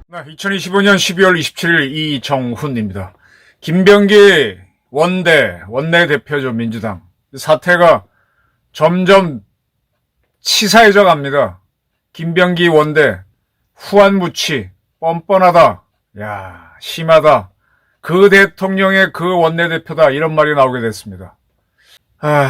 네, 2025년 12월 27일 이정훈입니다. 김병기 원내대표죠, 민주당. 사태가 점점 치사해져 갑니다. 김병기 원대, 후안무치, 뻔뻔하다, 야, 심하다, 그 대통령의 그 원내대표다, 이런 말이 나오게 됐습니다.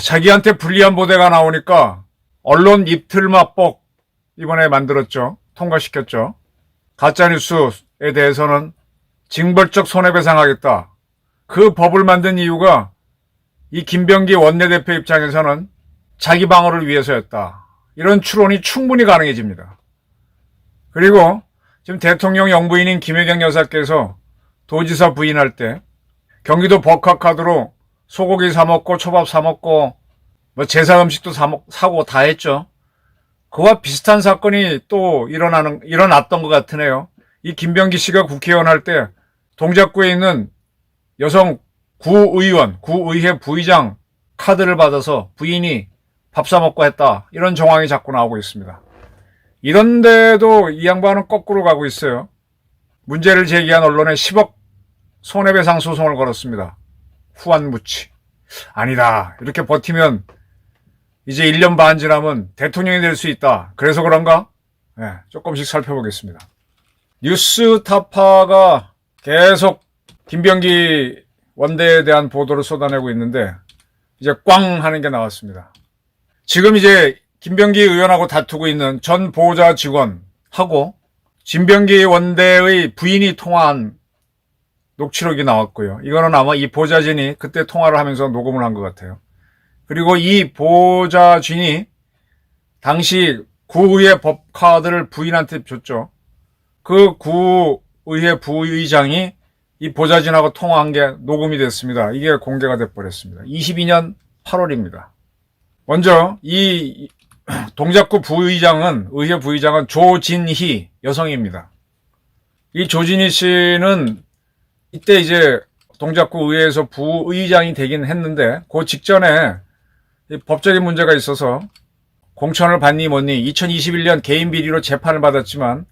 자기한테 불리한 보도가 나오니까 언론 입틀막법 이번에 만들었죠. 통과시켰죠. 가짜뉴스에 대해서는 징벌적 손해배상하겠다. 그 법을 만든 이유가 이 김병기 원내대표 입장에서는 자기 방어를 위해서였다. 이런 추론이 충분히 가능해집니다. 그리고 지금 대통령 영부인인 김혜경 여사께서 도지사 부인할 때 경기도 버카카드로 소고기 사 먹고 초밥 사 먹고 뭐 제사 음식도 사고 다 했죠. 그와 비슷한 사건이 또 일어났던 것 같으네요. 이 김병기 씨가 국회의원 할 때 동작구에 있는 여성 구의회 부의장 카드를 받아서 부인이 밥 사 먹고 했다. 이런 정황이 자꾸 나오고 있습니다. 이런데도 이 양반은 거꾸로 가고 있어요. 문제를 제기한 언론에 10억 손해배상 소송을 걸었습니다. 후안무치. 아니다. 이렇게 버티면 이제 1년 반 지나면 대통령이 될 수 있다. 그래서 그런가? 네, 조금씩 살펴보겠습니다. 뉴스타파가 계속 김병기 원대에 대한 보도를 쏟아내고 있는데 이제 꽝 하는 게 나왔습니다. 지금 이제 김병기 의원하고 다투고 있는 전 보좌 직원하고 김병기 원대의 부인이 통화한 녹취록이 나왔고요. 이거는 아마 이 보좌진이 그때 통화를 하면서 녹음을 한 것 같아요. 그리고 이 보좌진이 당시 구의회 법카드를 부인한테 줬죠. 그 구의회 부의장이 이 보좌진하고 통화한 게 녹음이 됐습니다. 이게 공개가 돼버렸습니다. 22년 8월입니다. 먼저 이 동작구 의회 부의장은 조진희 여성입니다. 이 조진희 씨는 이때 이제 동작구 의회에서 부의장이 되긴 했는데 그 직전에 법적인 문제가 있어서 공천을 받니 뭐니 2021년 개인 비리로 재판을 받았지만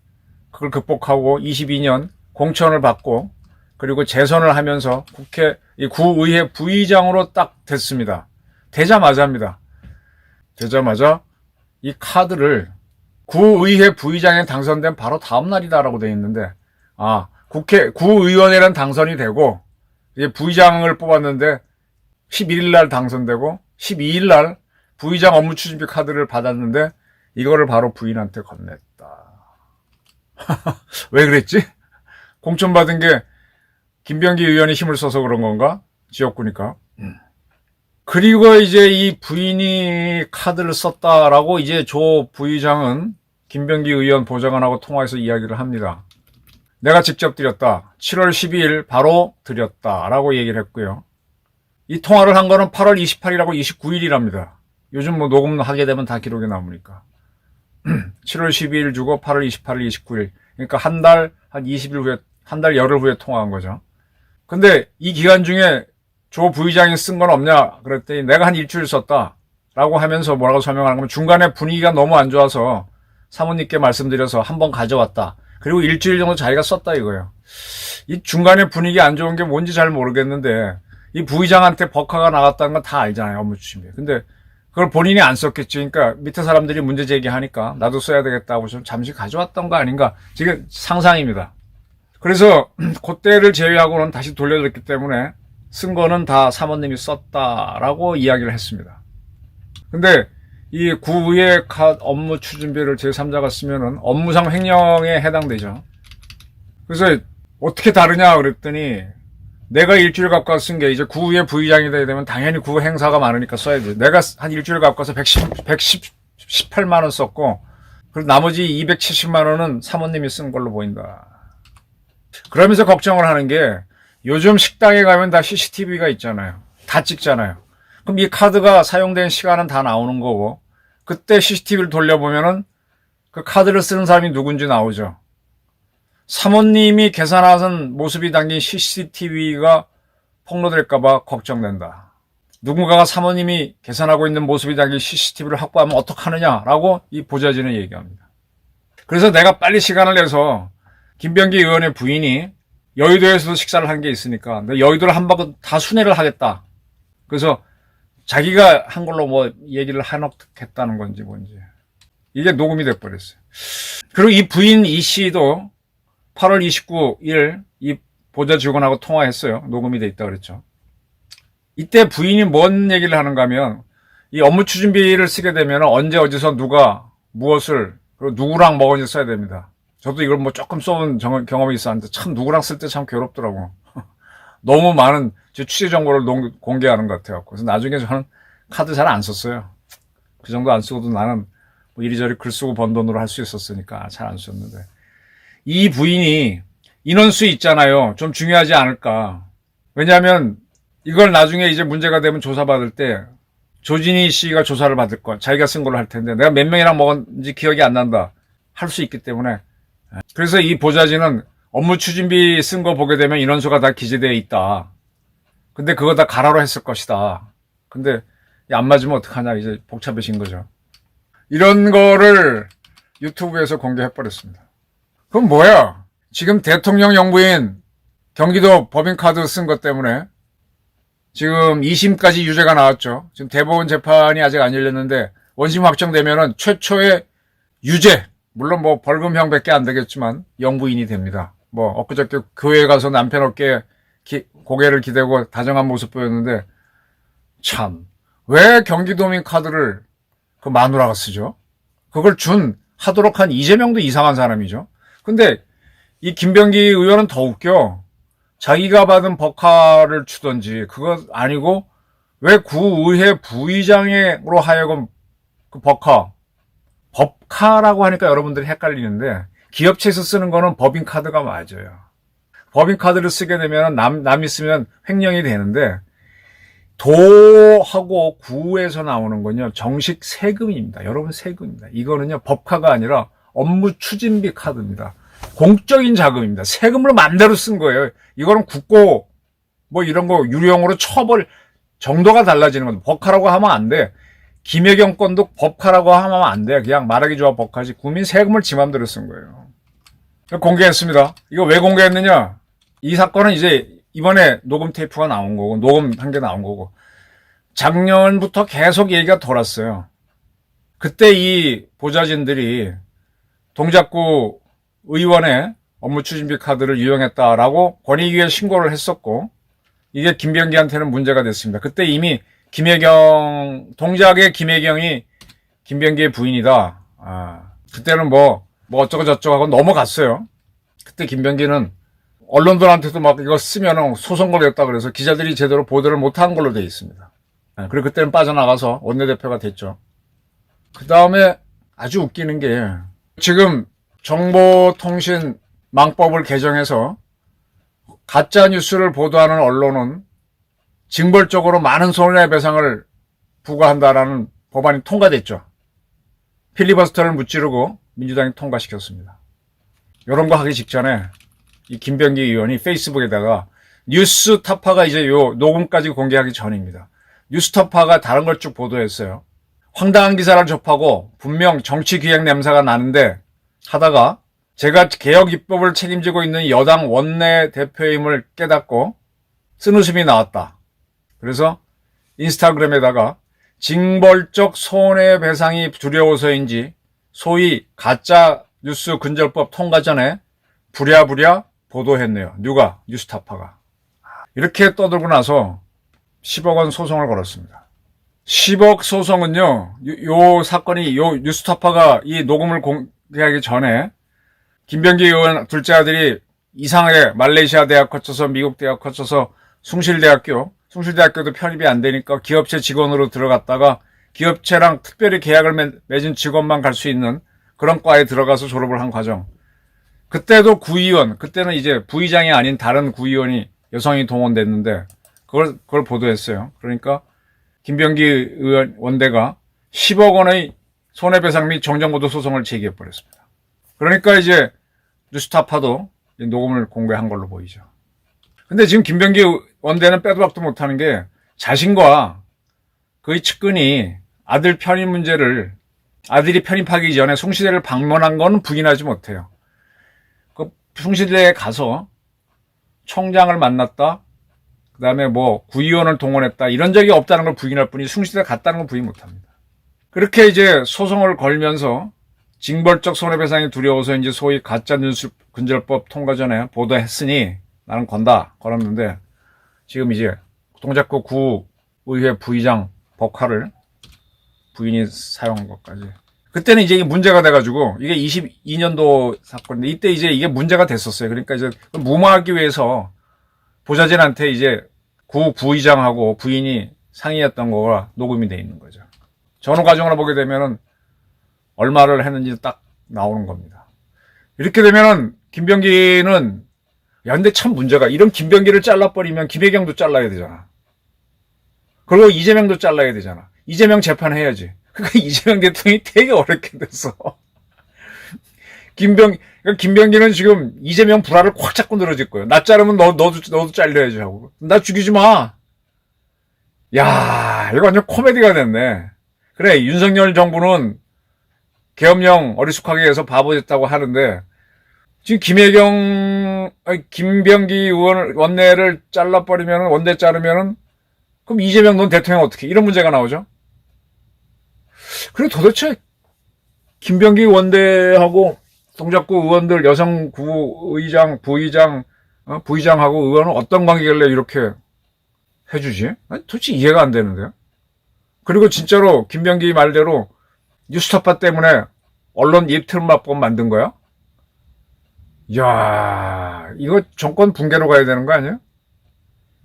그걸 극복하고 22년 공천을 받고 그리고 재선을 하면서 구의회 부의장으로 딱 됐습니다. 되자마자 이 카드를 구의회 부의장에 당선된 바로 다음 날이다라고 되어 있는데 구의원회는 당선이 되고 이제 부의장을 뽑았는데 11일 날 당선되고 12일 날 부의장 업무 추진비 카드를 받았는데 이거를 바로 부인한테 건넸다. 왜 그랬지? 공천 받은 게 김병기 의원이 힘을 써서 그런 건가? 지역구니까. 그리고 이제 이 부인이 카드를 썼다라고 이제 조 부의장은 김병기 의원 보좌관하고 통화해서 이야기를 합니다. 내가 직접 드렸다. 7월 12일 바로 드렸다라고 얘기를 했고요. 이 통화를 한 거는 8월 28일하고 29일이랍니다. 요즘 뭐 녹음 하게 되면 다 기록에 남으니까. 7월 12일 주고 8월 28일, 29일. 그러니까 한 달, 한 20일 후에, 한 달 열흘 후에 통화한 거죠. 근데 이 기간 중에 조 부의장이 쓴 건 없냐? 그랬더니 내가 한 일주일 썼다. 라고 하면서 뭐라고 설명하는 거면 중간에 분위기가 너무 안 좋아서 사모님께 말씀드려서 한번 가져왔다. 그리고 일주일 정도 자기가 썼다 이거예요. 이 중간에 분위기 안 좋은 게 뭔지 잘 모르겠는데 이 부의장한테 버카가 나갔다는 건 다 알잖아요. 업무 추진비. 근데 그걸 본인이 안 썼겠지. 그러니까 밑에 사람들이 문제 제기하니까 나도 써야 되겠다고 좀 잠시 가져왔던 거 아닌가. 지금 상상입니다. 그래서 그때를 제외하고는 다시 돌려줬기 때문에 쓴 거는 다 사모님이 썼다라고 이야기를 했습니다. 근데 이 구의회 업무 추진비를 제3자가 쓰면은 업무상 횡령에 해당되죠. 그래서 어떻게 다르냐 그랬더니 내가 일주일 갖고 와서 쓴 게 이제 구의회 부의장이 되면 당연히 구 행사가 많으니까 써야지. 내가 한 일주일 갖고 와서 118만 원 썼고 그리고 나머지 270만 원은 사모님이 쓴 걸로 보인다. 그러면서 걱정을 하는 게 요즘 식당에 가면 다 CCTV가 있잖아요. 다 찍잖아요. 그럼 이 카드가 사용된 시간은 다 나오는 거고 그때 CCTV를 돌려보면은 그 카드를 쓰는 사람이 누군지 나오죠. 사모님이 계산하신 모습이 담긴 CCTV가 폭로될까봐 걱정된다. 누군가가 사모님이 계산하고 있는 모습이 담긴 CCTV를 확보하면 어떡하느냐라고 이 보좌진은 얘기합니다. 그래서 내가 빨리 시간을 내서 김병기 의원의 부인이 여의도에서도 식사를 한 게 있으니까 여의도를 한 바퀴 다 순회를 하겠다. 그래서 자기가 한 걸로 뭐 얘기를 해놓겠다는 건지 뭔지. 이게 녹음이 돼버렸어요. 그리고 이 부인 이 씨도 8월 29일 이 보좌 직원하고 통화했어요. 녹음이 돼 있다 그랬죠. 이때 부인이 뭔 얘기를 하는가 하면 이 업무 추진비를 쓰게 되면 언제 어디서 누가 무엇을 그리고 누구랑 먹었는지 써야 됩니다. 저도 이걸 뭐 조금 써본 경험이 있었는데 참 누구랑 쓸 때 참 괴롭더라고. 너무 많은 제 취재 정보를 공개하는 것 같아요. 그래서 나중에 저는 카드 잘 안 썼어요. 그 정도 안 쓰고도 나는 뭐 이리저리 글 쓰고 번 돈으로 할 수 있었으니까 잘 안 썼는데 이 부인이 인원수 있잖아요. 좀 중요하지 않을까. 왜냐하면 이걸 나중에 이제 문제가 되면 조사받을 때 조진희 씨가 조사를 받을 거야. 자기가 쓴 걸로 할 텐데 내가 몇 명이랑 먹었는지 기억이 안 난다. 할 수 있기 때문에. 그래서 이 보좌진은 업무 추진비 쓴 거 보게 되면 인원수가 다 기재되어 있다. 근데 그거 다 가라로 했을 것이다. 근데 안 맞으면 어떡하냐 이제 복잡해진 거죠. 이런 거를 유튜브에서 공개해버렸습니다. 그럼 뭐야? 지금 대통령 영부인 경기도 법인카드 쓴 것 때문에 지금 2심까지 유죄가 나왔죠. 지금 대법원 재판이 아직 안 열렸는데 원심 확정되면은 최초의 유죄, 물론 뭐 벌금형밖에 안 되겠지만 영부인이 됩니다. 뭐 엊그저께 교회에 가서 남편 어깨에 고개를 기대고 다정한 모습 보였는데 참 왜 경기도민 카드를 그 마누라가 쓰죠? 그걸 하도록 한 이재명도 이상한 사람이죠. 근데 이 김병기 의원은 더 웃겨. 자기가 받은 법카를 주던지 그거 아니고 왜 구의회 부의장으로 하여금 그 법카라고 하니까 여러분들이 헷갈리는데 기업체에서 쓰는 거는 법인카드가 맞아요. 법인카드를 쓰게 되면 남이 쓰면 횡령이 되는데 도하고 구에서 나오는 건요 정식 세금입니다. 여러분 세금입니다. 이거는요 법카가 아니라 업무 추진비 카드입니다. 공적인 자금입니다. 세금을 맘대로 쓴 거예요. 이거는 국고 뭐 이런 거 유령으로 처벌 정도가 달라지는 거죠. 법카라고 하면 안 돼. 김혜경 건도 법카라고 하면 안 돼. 그냥 말하기 좋아 법카지. 국민 세금을 지 맘대로 쓴 거예요. 공개했습니다. 이거 왜 공개했느냐? 이 사건은 이제 이번에 녹음 테이프가 나온 거고 녹음한 게 나온 거고 작년부터 계속 얘기가 돌았어요. 그때 이 보좌진들이 동작구 의원의 업무 추진비 카드를 유용했다라고 권익위에 신고를 했었고 이게 김병기한테는 문제가 됐습니다. 그때 이미 동작의 김혜경이 김병기의 부인이다. 그때는 뭐 어쩌고 저쩌고 하고 넘어갔어요. 그때 김병기는 언론들한테도 막 이거 쓰면 소송 걸렸다 그래서 기자들이 제대로 보도를 못한 걸로 돼 있습니다. 그리고 그때는 빠져나가서 원내대표가 됐죠. 그 다음에 아주 웃기는 게 지금 정보통신망법을 개정해서 가짜뉴스를 보도하는 언론은 징벌적으로 많은 손해배상을 부과한다라는 법안이 통과됐죠. 필리버스터를 무찌르고 민주당이 통과시켰습니다. 이런 거 하기 직전에 이 김병기 의원이 페이스북에다가 뉴스타파가 이제 요 녹음까지 공개하기 전입니다. 뉴스타파가 다른 걸 쭉 보도했어요. 황당한 기사를 접하고 분명 정치기획 냄새가 나는데 하다가 제가 개혁 입법을 책임지고 있는 여당 원내대표임을 깨닫고 쓴웃음이 나왔다. 그래서 인스타그램에다가 징벌적 손해배상이 두려워서인지 소위 가짜뉴스 근절법 통과 전에 부랴부랴 보도했네요. 누가? 뉴스타파가. 이렇게 떠들고 나서 10억 원 소송을 걸었습니다. 10억 소송은요, 요 사건이, 뉴스타파가 이 녹음을 공개하기 전에 김병기 의원 둘째 아들이 이상하게 말레이시아 대학 거쳐서 미국 대학 거쳐서 숭실대학교도 편입이 안 되니까 기업체 직원으로 들어갔다가 기업체랑 특별히 계약을 맺은 직원만 갈 수 있는 그런 과에 들어가서 졸업을 한 과정. 그때도 구의원, 그때는 이제 부의장이 아닌 다른 구의원이 여성이 동원됐는데 그걸 보도했어요. 그러니까 김병기 의원 원대가 10억 원의 손해배상 및 정정보도 소송을 제기해버렸습니다. 그러니까 이제 뉴스타파도 녹음을 공개한 걸로 보이죠. 근데 지금 김병기 원대는 빼도 박도 못하는 게 자신과 그의 측근이 아들 편입 문제를 아들이 편입하기 전에 숭실대를 방문한 건 부인하지 못해요. 그 숭실대에 가서 총장을 만났다. 그 다음에 뭐 구의원을 동원했다. 이런 적이 없다는 걸 부인할 뿐이 숭실대 갔다는 건 부인 못합니다. 그렇게 이제 소송을 걸면서 징벌적 손해배상이 두려워서 이제 소위 가짜뉴스 근절법 통과 전에 보도했으니 나는 건다. 걸었는데 지금 이제 동작구 구의회 부의장 법화를 부인이 사용한 것까지. 그때는 이제 이게 문제가 돼가지고 이게 22년도 사건인데 이때 이제 이게 문제가 됐었어요. 그러니까 이제 무마하기 위해서 보좌진한테 이제 구 부의장하고 부인이 상의했던 거가 녹음이 돼 있는 거죠. 전후 과정을 보게 되면은 얼마를 했는지 딱 나오는 겁니다. 이렇게 되면은 김병기는 야 근데 참 문제가 이런 김병기를 잘라버리면 김혜경도 잘라야 되잖아. 그리고 이재명도 잘라야 되잖아. 이재명 재판해야지. 그러니까 이재명 대통령이 되게 어렵게 됐어. 김병기는 지금 이재명 불화를 꽉 잡고 늘어질 거예요. 나 자르면 너도 잘려야지 하고. 나 죽이지 마. 야, 이거 완전 코미디가 됐네. 그래, 윤석열 정부는 계엄령 어리숙하게 해서 바보 됐다고 하는데, 지금 김병기 의원 원내를 잘라버리면, 원내 자르면은, 그럼 이재명 넌 대통령 어떻게? 이런 문제가 나오죠? 그리고 도대체, 김병기 원내하고 동작구 의원들, 여성 구의장, 부의장하고 의원은 어떤 관계길래 이렇게 해주지? 아니, 도대체 이해가 안 되는데요? 그리고 진짜로 김병기 말대로 뉴스타파 때문에 언론 입틀막법 만든 거야? 이야, 이거 정권 붕괴로 가야 되는 거 아니야?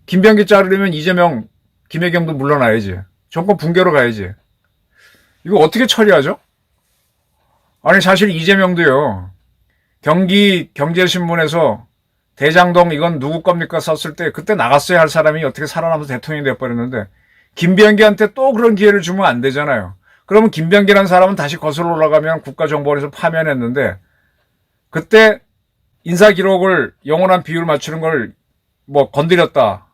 김병기 자르려면 이재명, 김혜경도 물러나야지. 정권 붕괴로 가야지. 이거 어떻게 처리하죠? 아니, 사실 이재명도요, 경기 경제신문에서 대장동 이건 누구 겁니까 썼을 때 그때 나갔어야 할 사람이 어떻게 살아남아서 대통령이 되어버렸는데 김병기한테 또 그런 기회를 주면 안 되잖아요. 그러면 김병기라는 사람은 다시 거슬러 올라가면 국가정보원에서 파면했는데 그때 인사기록을 영원한 비율 맞추는 걸 뭐 건드렸다.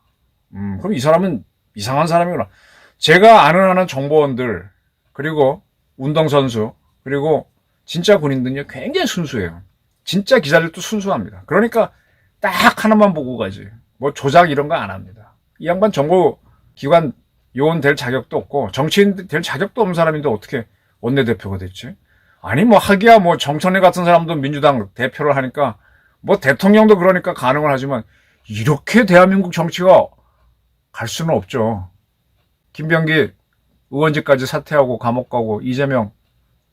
그럼 이 사람은 이상한 사람이구나. 제가 아는 정보원들 그리고 운동선수 그리고 진짜 군인들은요 굉장히 순수해요. 진짜 기자들도 순수합니다. 그러니까 딱 하나만 보고 가지. 뭐 조작 이런 거 안 합니다. 이 양반 정보기관 요원 될 자격도 없고 정치인 될 자격도 없는 사람인데 어떻게 원내대표가 됐지? 아니 뭐 하기야 뭐 정청래 같은 사람도 민주당 대표를 하니까 뭐 대통령도 그러니까 가능을 하지만 이렇게 대한민국 정치가 갈 수는 없죠. 김병기 의원직까지 사퇴하고 감옥 가고 이재명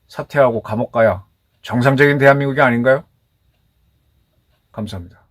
사퇴하고 감옥 가야 정상적인 대한민국이 아닌가요? 감사합니다.